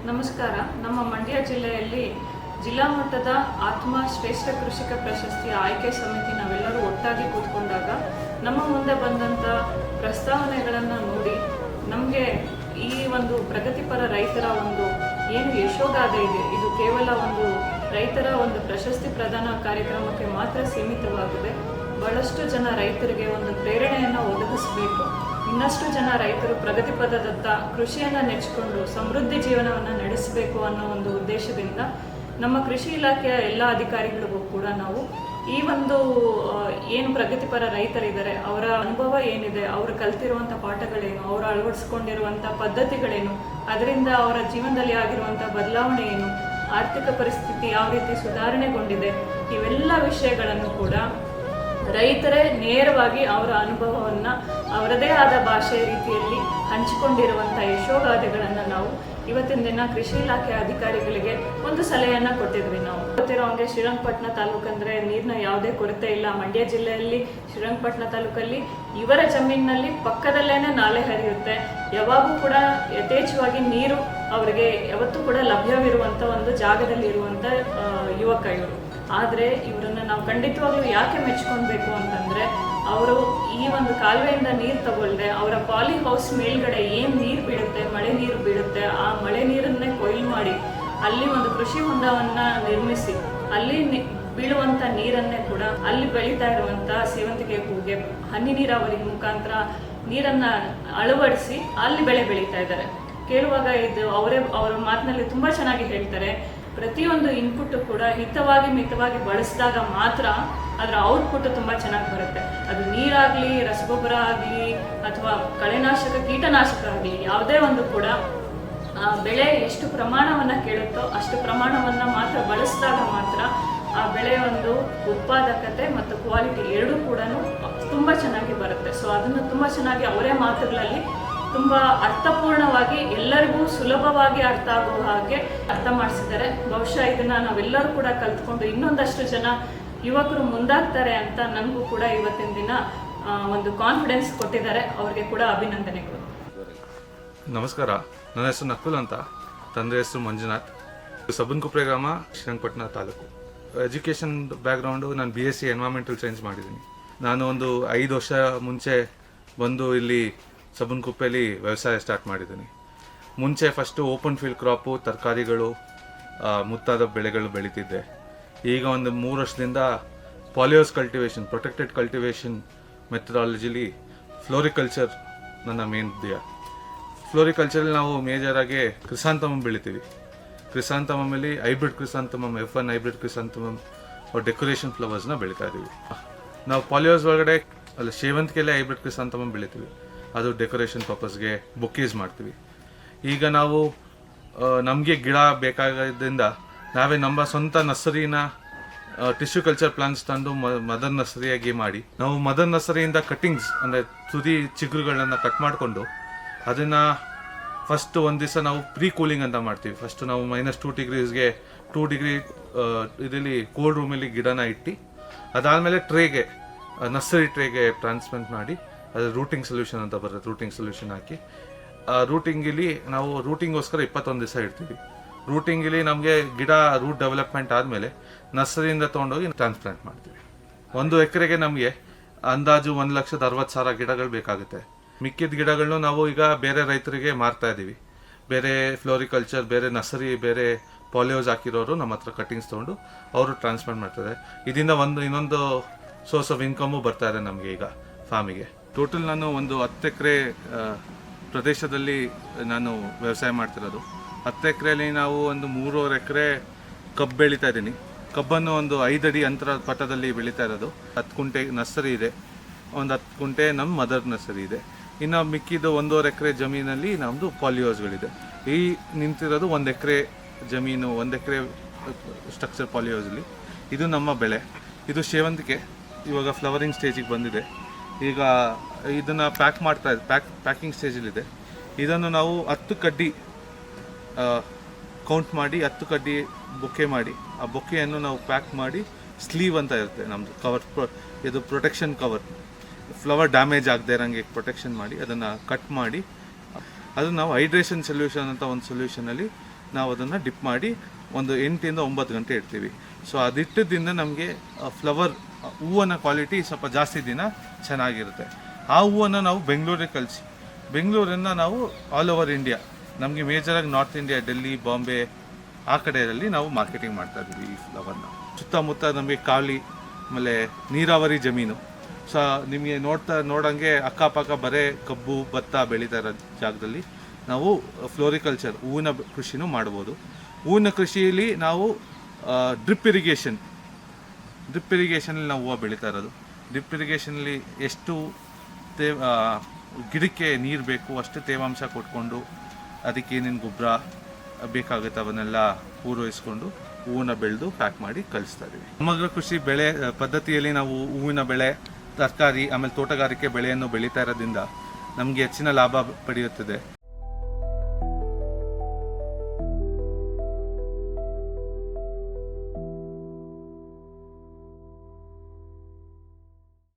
ನಮಸ್ಕಾರ. ನಮ್ಮ ಮಂಡ್ಯ ಜಿಲ್ಲೆಯಲ್ಲಿ ಜಿಲ್ಲಾ ಮಟ್ಟದ ಆತ್ಮ ಶ್ರೇಷ್ಠ ಕೃಷಿಕ ಪ್ರಶಸ್ತಿ ಆಯ್ಕೆ ಸಮಿತಿ ನಾವೆಲ್ಲರೂ ಒಟ್ಟಾಗಿ ಕೂತ್ಕೊಂಡಾಗ ನಮ್ಮ ಮುಂದೆ ಬಂದಂಥ ಪ್ರಸ್ತಾವನೆಗಳನ್ನು ನೋಡಿ ನಮಗೆ ಈ ಒಂದು ಪ್ರಗತಿಪರ ರೈತರ ಒಂದು ಏನು ಯಶೋಗಾಥೆ ಇದೆ, ಇದು ಕೇವಲ ಒಂದು ರೈತರ ಒಂದು ಪ್ರಶಸ್ತಿ ಪ್ರದಾನ ಕಾರ್ಯಕ್ರಮಕ್ಕೆ ಮಾತ್ರ ಸೀಮಿತವಾಗಿದೆ. ಬಹಳಷ್ಟು ಜನ ರೈತರಿಗೆ ಒಂದು ಪ್ರೇರಣೆಯನ್ನು ಒದಗಿಸಬೇಕು. ಇನ್ನಷ್ಟು ಜನ ರೈತರು ಪ್ರಗತಿ ಪಥದತ್ತ ಕೃಷಿಯನ್ನು ನೆಚ್ಚಿಕೊಂಡು ಸಮೃದ್ಧಿ ಜೀವನವನ್ನು ನಡೆಸಬೇಕು ಅನ್ನೋ ಒಂದು ಉದ್ದೇಶದಿಂದ ನಮ್ಮ ಕೃಷಿ ಇಲಾಖೆಯ ಎಲ್ಲ ಅಧಿಕಾರಿಗಳಿಗೂ ಕೂಡ ನಾವು ಈ ಒಂದು ಏನು ಪ್ರಗತಿಪರ ರೈತರಿದ್ದಾರೆ ಅವರ ಅನುಭವ ಏನಿದೆ, ಅವರು ಕಲ್ತಿರುವಂಥ ಪಾಠಗಳೇನು, ಅವರು ಅಳವಡಿಸ್ಕೊಂಡಿರುವಂಥ ಪದ್ಧತಿಗಳೇನು, ಅದರಿಂದ ಅವರ ಜೀವನದಲ್ಲಿ ಆಗಿರುವಂಥ ಬದಲಾವಣೆ ಏನು, ಆರ್ಥಿಕ ಪರಿಸ್ಥಿತಿ ಯಾವ ರೀತಿ ಸುಧಾರಣೆಗೊಂಡಿದೆ, ಇವೆಲ್ಲ ವಿಷಯಗಳನ್ನು ಕೂಡ ರೈತರೇ ನೇರವಾಗಿ ಅವರ ಅನುಭವವನ್ನು ಅವರದೇ ಆದ ಭಾಷೆ ರೀತಿಯಲ್ಲಿ ಹಂಚಿಕೊಂಡಿರುವಂಥ ಯಶೋಗಾಥೆಗಳನ್ನು ನಾವು ಇವತ್ತಿನ ದಿನ ಕೃಷಿ ಇಲಾಖೆ ಅಧಿಕಾರಿಗಳಿಗೆ ಒಂದು ಸಲಹೆಯನ್ನು ಕೊಟ್ಟಿದ್ವಿ. ನಾವು ಗೊತ್ತಿರೋ ಹಂಗೆ ಶ್ರೀರಂಗಪಟ್ಟಣ ತಾಲೂಕಂದರೆ ನೀರಿನ ಯಾವುದೇ ಕೊರತೆ ಇಲ್ಲ. ಮಂಡ್ಯ ಜಿಲ್ಲೆಯಲ್ಲಿ ಶ್ರೀರಂಗಪಟ್ಟಣ ತಾಲೂಕಲ್ಲಿ ಇವರ ಜಮೀನಿನಲ್ಲಿ ಪಕ್ಕದಲ್ಲೇನೆ ನಾಲೆ ಹರಿಯುತ್ತೆ. ಯಾವಾಗೂ ಕೂಡ ಯಥೇಚ್ಛವಾಗಿ ನೀರು ಅವರಿಗೆ ಯಾವತ್ತೂ ಕೂಡ ಲಭ್ಯವಿರುವಂಥ ಒಂದು ಜಾಗದಲ್ಲಿ ಇರುವಂಥ ಯುವಕ ಇವರು. ಆದರೆ ಇವರನ್ನು ನಾವು ಖಂಡಿತವಾಗ್ಲೂ ಯಾಕೆ ಮೆಚ್ಕೊಳ್ಬೇಕು ಅಂತಂದರೆ, ಅವರು ಈ ಒಂದು ಕಾಲುವೆಯಿಂದ ನೀರು ತಗೊಳ್ದೆ ಅವರ ಪಾಲಿ ಹೌಸ್ ಮೇಲ್ಗಡೆ ಏನು ನೀರು ಬೀಳುತ್ತೆ, ಮಳೆ ನೀರು ಬೀಳುತ್ತೆ, ಆ ಮಳೆ ನೀರನ್ನೇ ಕೊಯ್ಲು ಮಾಡಿ ಅಲ್ಲಿ ಒಂದು ಕೃಷಿ ಹೊಂಡವನ್ನು ನಿರ್ಮಿಸಿ ಅಲ್ಲಿ ಬೀಳುವಂಥ ನೀರನ್ನೇ ಕೂಡ ಅಲ್ಲಿ ಬೆಳೀತಾ ಇರುವಂಥ ಸೇವಂತಿಗೆ ಹೂಗೆ ಹನಿ ನೀರಾವರಿ ಮುಖಾಂತರ ನೀರನ್ನು ಅಳವಡಿಸಿ ಅಲ್ಲಿ ಬೆಳೆ ಬೆಳೀತಾ ಇದ್ದಾರೆ. ಕೇಳುವಾಗ ಇದು ಅವರ ಮಾತಿನಲ್ಲಿ ತುಂಬ ಚೆನ್ನಾಗಿ ಹೇಳ್ತಾರೆ. ಪ್ರತಿಯೊಂದು ಇನ್ಪುಟ್ಟು ಕೂಡ ಹಿತವಾಗಿ ಮಿತವಾಗಿ ಬಳಸಿದಾಗ ಮಾತ್ರ ಅದರ ಔಟ್ಪುಟ್ ತುಂಬ ಚೆನ್ನಾಗಿ ಬರುತ್ತೆ. ಅದು ನೀರಾಗಲಿ, ರಸಗೊಬ್ಬರ ಆಗಲಿ, ಅಥವಾ ಕಳೆನಾಶಕ, ಕೀಟನಾಶಕ ಆಗಲಿ, ಯಾವುದೇ ಒಂದು ಕೂಡ ಬೆಳೆ ಎಷ್ಟು ಪ್ರಮಾಣವನ್ನು ಕೇಳುತ್ತೋ ಅಷ್ಟು ಪ್ರಮಾಣವನ್ನು ಮಾತ್ರ ಬಳಸಿದಾಗ ಮಾತ್ರ ಆ ಬೆಳೆಯ ಒಂದು ಉತ್ಪಾದಕತೆ ಮತ್ತು ಕ್ವಾಲಿಟಿ ಎರಡೂ ಕೂಡ ತುಂಬ ಚೆನ್ನಾಗಿ ಬರುತ್ತೆ. ಸೊ ಅದನ್ನು ತುಂಬ ಚೆನ್ನಾಗಿ ಅವರೇ ಮಾತುಗಳಲ್ಲಿ ತುಂಬ ಅರ್ಥಪೂರ್ಣವಾಗಿ ಎಲ್ಲರಿಗೂ ಸುಲಭವಾಗಿ ಅರ್ಥ ಆಗುವ ಹಾಗೆ ಅರ್ಥ ಮಾಡಿಸಿದ್ದಾರೆ. ಬಹುಶಃ ಇದನ್ನ ನಾವೆಲ್ಲರೂ ಕೂಡ ಕಲ್ತ್ಕೊಂಡು ಇನ್ನೊಂದಷ್ಟು ಜನ ಯುವಕರು ಮುಂದಾಗ್ತಾರೆ ಅಂತ ನನಗೂ ಕೂಡ ಇವತ್ತಿನ ದಿನ ಒಂದು ಕಾನ್ಫಿಡೆನ್ಸ್ ಕೊಟ್ಟಿದ್ದಾರೆ. ಅವ್ರಿಗೆ ಕೂಡ ಅಭಿನಂದನೆಗಳು. ನಮಸ್ಕಾರ, ನನ್ನ ಹೆಸರು ನಕುಲ್ ಅಂತ, ತಂದೆ ಹೆಸರು ಮಂಜುನಾಥ್. ಸಬನ್ಕುಪ್ರೆ ಗ್ರಾಮ, ಶ್ರೀರಂಗಪಟ್ಟಣ ತಾಲೂಕು. ಎಜುಕೇಷನ್ ಬ್ಯಾಕ್ಗ್ರೌಂಡು ನಾನು BSc ಎನ್ವೈರ್ಮೆಂಟಲ್ ಸೈನ್ಸ್ ಮಾಡಿದ್ದೀನಿ. ನಾನು ಒಂದು 5 ವರ್ಷ ಮುಂಚೆ ಬಂದು ಇಲ್ಲಿ ಸಬನ್ಕುಪ್ಪೆಯಲ್ಲಿ ವ್ಯವಸಾಯ ಸ್ಟಾರ್ಟ್ ಮಾಡಿದ್ದೀನಿ. ಮುಂಚೆ ಫಸ್ಟು ಓಪನ್ ಫೀಲ್ಡ್ ಕ್ರಾಪು, ತರಕಾರಿಗಳು, ಮುತ್ತಾದ ಬೆಳೆಗಳು ಬೆಳೀತಿದ್ದೆ. ಈಗ ಒಂದು 3 ವರ್ಷದಿಂದ ಪಾಲಿಯೋಸ್ ಕಲ್ಟಿವೇಷನ್, ಪ್ರೊಟೆಕ್ಟೆಡ್ ಕಲ್ಟಿವೇಷನ್ ಮೆಥಡಾಲಜಿಲಿ ಫ್ಲೋರಿಕಲ್ಚರ್ ನನ್ನ ಮೇನ್ ಧ್ಯೇಯ. ಫ್ಲೋರಿಕಲ್ಚರಲ್ಲಿ ನಾವು ಮೇಜರಾಗಿ ಕ್ರಿಸಾಂತಮಮ್ ಬೆಳಿತೀವಿ. ಕ್ರಿಸಾಂತಮಮಲ್ಲಿ ಹೈಬ್ರಿಡ್ ಕ್ರಿಸಾಂತಮಮ್, F1 ಹೈಬ್ರಿಡ್ ಕ್ರಿಸಾಂತಮಮ್, ಡೆಕೋರೇಷನ್ ಫ್ಲವರ್ಸ್ನ ಬೆಳೀತಾ ಇದ್ದೀವಿ. ನಾವು ಪಾಲಿಯೋಸ್ ಒಳಗಡೆ ಸೇವಂತಿಗೆಲೆ ಹೈಬ್ರಿಡ್ ಕ್ರಿಸಾಂತಮಮ್ ಬೆಳಿತೀವಿ. ಅದು ಡೆಕೋರೇಷನ್ ಪರ್ಪಸ್ಗೆ ಬೊಕೇಸ್ ಮಾಡ್ತೀವಿ. ಈಗ ನಾವು ನಮಗೆ ಗಿಡ ಬೇಕಾಗೋದ್ರಿಂದ ನಾವೇ ನಮ್ಮ ಸ್ವಂತ ನರ್ಸರಿನ ಟಿಶ್ಯೂ ಕಲ್ಚರ್ ಪ್ಲಾಂಟ್ಸ್ ತಂದು ಮದರ್ ನರ್ಸರಿಯಾಗಿ ಮಾಡಿ, ನಾವು ಮದರ್ ನರ್ಸರಿಯಿಂದ ಕಟ್ಟಿಂಗ್ಸ್ ಅಂದರೆ ತುದಿ ಚಿಗುರುಗಳನ್ನ ಕಟ್ ಮಾಡಿಕೊಂಡು ಅದನ್ನು ಫಸ್ಟ್ ಒಂದು ದಿವಸ ನಾವು ಪ್ರೀ ಕೂಲಿಂಗ್ ಅಂತ ಮಾಡ್ತೀವಿ. ಫಸ್ಟ್ ನಾವು -2 ಡಿಗ್ರೀಸ್ಗೆ 2 ಡಿಗ್ರಿ ಇದರಲ್ಲಿ ಕೋಲ್ಡ್ ರೂಮಲ್ಲಿ ಗಿಡನ ಇಟ್ಟು, ಅದಾದಮೇಲೆ ಟ್ರೇಗೆ, ನರ್ಸರಿ ಟ್ರೇಗೆ ಟ್ರಾನ್ಸ್ಪ್ಲಾಂಟ್ ಮಾಡಿ, ಅದು ರೂಟಿಂಗ್ ಸೊಲ್ಯೂಷನ್ ಅಂತ ಬರುತ್ತೆ, ರೂಟಿಂಗ್ ಸೊಲ್ಯೂಷನ್ ಹಾಕಿ ರೂಟಿಂಗಲ್ಲಿ ನಾವು ರೂಟಿಂಗೋಸ್ಕರ 21 ದಿವಸ ಇಡ್ತೀವಿ. ರೂಟಿಂಗಲ್ಲಿ ನಮಗೆ ಗಿಡ ರೂಟ್ ಡೆವಲಪ್ಮೆಂಟ್ ಆದಮೇಲೆ ನರ್ಸರಿಯಿಂದ ತೊಗೊಂಡೋಗಿ ಟ್ರಾನ್ಸ್ಪ್ಲಾಂಟ್ ಮಾಡ್ತೀವಿ. 1 ಎಕರೆಗೆ ನಮಗೆ ಅಂದಾಜು 1,60,000 ಗಿಡಗಳು ಬೇಕಾಗುತ್ತೆ. ಮಿಕ್ಕಿದ ಗಿಡಗಳನ್ನು ನಾವು ಈಗ ಬೇರೆ ರೈತರಿಗೆ ಮಾರ್ತಾ ಇದ್ದೀವಿ. ಬೇರೆ ಫ್ಲೋರಿಕಲ್ಚರ್, ಬೇರೆ ನರ್ಸರಿ, ಬೇರೆ ಪಾಲಿಯೋಸ್ ಹಾಕಿರೋರು ನಮ್ಮ ಹತ್ರ ಕಟ್ಟಿಂಗ್ಸ್ ತೊಗೊಂಡು ಅವರು ಟ್ರಾನ್ಸ್ಪ್ಲಾಂಟ್ ಮಾಡ್ತಾರೆ. ಇದರಿಂದ ಇನ್ನೊಂದು ಸೋರ್ಸ್ ಆಫ್ ಇನ್ಕಮು ಬರ್ತಾ ಇದೆ ನಮಗೆ ಈಗ ಫಾರ್ಮಿಗೆ. ಟೋಟಲ್ ನಾನು ಒಂದು 10 ಎಕರೆ ಪ್ರದೇಶದಲ್ಲಿ ನಾನು ವ್ಯವಸಾಯ ಮಾಡ್ತಿರೋದು. 10 ಎಕರೆಯಲ್ಲಿ ನಾವು ಒಂದು 3.5 ಎಕರೆ ಕಬ್ಬು ಬೆಳೀತಾ ಇದ್ದೀನಿ. ಕಬ್ಬನ್ನು ಒಂದು 5 ಅಡಿ ಅಂತರ ಪಟದಲ್ಲಿ ಬೆಳೀತಾ ಇರೋದು. 10 ಕುಂಟೆ ನರ್ಸರಿ ಇದೆ, ಒಂದು 10 ಕುಂಟೆ ನಮ್ಮ ಮದರ್ ನರ್ಸರಿ ಇದೆ. ಇನ್ನು ಮಿಕ್ಕಿದ್ದು 1.5 ಎಕರೆ ಜಮೀನಲ್ಲಿ ನಮ್ಮದು ಪಾಲಿಯೋಸ್ಗಳಿದೆ. ಈ ನಿಂತಿರೋದು 1 ಎಕರೆ ಜಮೀನು, 1 ಎಕರೆ ಸ್ಟ್ರಕ್ಚರ್ ಪಾಲಿಯೋಸಲ್ಲಿ. ಇದು ನಮ್ಮ ಬೆಳೆ. ಇದು ಸೇವಂತಿಗೆ ಇವಾಗ ಫ್ಲವರಿಂಗ್ ಸ್ಟೇಜಿಗೆ ಬಂದಿದೆ. ಈಗ ಇದನ್ನು ಪ್ಯಾಕಿಂಗ್ ಸ್ಟೇಜಲ್ಲಿದೆ. ಇದನ್ನು ನಾವು 10 ಕಡ್ಡಿ ಕೌಂಟ್ ಮಾಡಿ 10 ಕಡ್ಡಿ ಬೊಕ್ಕೆ ಮಾಡಿ, ಆ ಬೊಕ್ಕೆಯನ್ನು ನಾವು ಪ್ಯಾಕ್ ಮಾಡಿ, ಸ್ಲೀವ್ ಅಂತ ಇರುತ್ತೆ ನಮ್ಮದು ಕವರ್, ಇದು ಪ್ರೊಟೆಕ್ಷನ್ ಕವರ್, ಫ್ಲವರ್ ಡ್ಯಾಮೇಜ್ ಆಗದೆ ಇರೋಂಗೆ ಪ್ರೊಟೆಕ್ಷನ್ ಮಾಡಿ ಅದನ್ನು ಕಟ್ ಮಾಡಿ, ಅದನ್ನು ನಾವು ಹೈಡ್ರೇಷನ್ ಸೊಲ್ಯೂಷನ್ ಅಂತ ಒಂದು ಸೊಲ್ಯೂಷನಲ್ಲಿ ನಾವು ಅದನ್ನು ಡಿಪ್ ಮಾಡಿ ಒಂದು 8 ಇಂದ 9 ಗಂಟೆ ಇಡ್ತೀವಿ. ಸೊ ಅದಿಟ್ಟಿದ್ದರಿಂದ ನಮಗೆ ಫ್ಲವರ್ ಹೂವಿನ ಕ್ವಾಲಿಟಿ ಸ್ವಲ್ಪ ಜಾಸ್ತಿ ದಿನ ಚೆನ್ನಾಗಿರುತ್ತೆ. ಆ ಹೂವನ್ನು ನಾವು ಬೆಂಗಳೂರಿಗೆ ಕಳಿಸಿ ಬೆಂಗಳೂರನ್ನು ನಾವು ಆಲ್ ಓವರ್ ಇಂಡಿಯಾ, ನಮಗೆ ಮೇಜರಾಗಿ ನಾರ್ತ್ ಇಂಡಿಯಾ, ಡೆಲ್ಲಿ, ಬಾಂಬೆ ಆ ಕಡೆಯಲ್ಲಿ ನಾವು ಮಾರ್ಕೆಟಿಂಗ್ ಮಾಡ್ತಾ ಇದ್ದೀವಿ ಈ ಫ್ಲವರ್ನ. ಸುತ್ತಮುತ್ತ ನಮಗೆ ಕಾವಲಿ ಆಮೇಲೆ ನೀರಾವರಿ ಜಮೀನು. ಸೊ ನಿಮಗೆ ನೋಡಂಗೆ ಅಕ್ಕಪಕ್ಕ ಬರೇ ಕಬ್ಬು ಭತ್ತ ಬೆಳೀತಾ ಇರೋ ಜಾಗದಲ್ಲಿ ನಾವು ಫ್ಲೋರಿಕಲ್ಚರ್ ಹೂವಿನ ಕೃಷಿನೂ ಮಾಡ್ಬೋದು. ಹೂವಿನ ಕೃಷಿಯಲ್ಲಿ ನಾವು ಡ್ರಿಪ್ ಇರಿಗೇಷನಲ್ಲಿ ನಾವು ಹೂವು ಬೆಳೀತಾ ಇರೋದು. ಡ್ರಿಪ್ ಇರಿಗೇಷನಲ್ಲಿ ಎಷ್ಟು ಗಿಡಕ್ಕೆ ನೀರು ಬೇಕು ಅಷ್ಟು ತೇವಾಂಶ ಕೊಟ್ಕೊಂಡು ಅದಕ್ಕೆ ಏನೇನು ಗೊಬ್ಬರ ಬೇಕಾಗುತ್ತೆ ಅವನ್ನೆಲ್ಲ ಪೂರೈಸ್ಕೊಂಡು ಹೂವನ್ನ ಬೆಳೆದು ಪ್ಯಾಕ್ ಮಾಡಿ ಕಳಿಸ್ತಾ ಇದ್ದೀವಿ. ಸಮಗ್ರ ಕೃಷಿ ಬೆಳೆ ಪದ್ಧತಿಯಲ್ಲಿ ನಾವು ಹೂವಿನ ಬೆಳೆ, ತರಕಾರಿ ಆಮೇಲೆ ತೋಟಗಾರಿಕೆ ಬೆಳೆಯನ್ನು ಬೆಳೀತಾ ಇರೋದ್ರಿಂದ ನಮಗೆ ಹೆಚ್ಚಿನ ಲಾಭ ಪಡೆಯುತ್ತದೆ.